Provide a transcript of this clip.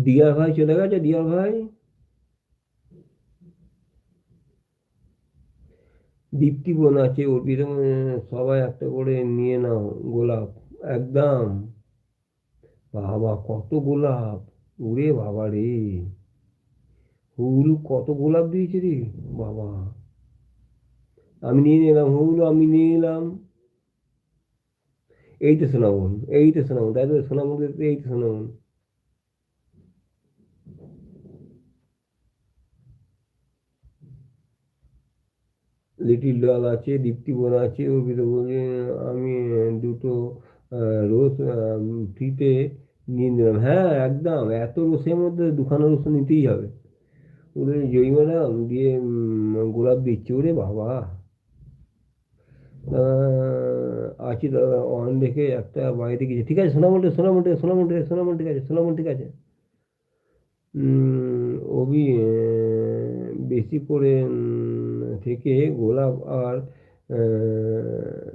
Deer ভাই চলে গেছে, ডিয়ার ভাই। দীপ্তি বোন আছে, অর্পিতা সবাই একটা করে নিয়ে নাও গোলাপ। একদম। বাবা কত গোলাপ! ওরে বাবা রে! হুবলু কত গোলাপ দিয়েছে রে! বাবা, আমি নিয়ে নিলাম হুবলু, আমি নিয়ে নিলাম। এই তো সোনামন, এই তো সোনামন, তাই তো সোনামন, এই তো সোনামন। লিটিল ডল আছে, দীপ্তি বোন আছে, অর্পিতা বলছে আমি দুটো রোজ ফ্রিতে নিয়ে নিলাম। হ্যাঁ একদম, এত রোসের মধ্যে দুখানা রোজ তো নিতেই হবে। ওরে জয়ী ম্যাডাম দিয়ে গোলাপ দিচ্ছে, ওরে বাবা! আছি দাদা, অন দেখে একটা বাড়িতে গেছে। ঠিক আছে সোনামন্টে, সোনামন্টে, সোনামন্টে, সোনামন ঠিক আছে, সোনামন ঠিক আছে। অভি বেশি করে থেকে গোলাপ আর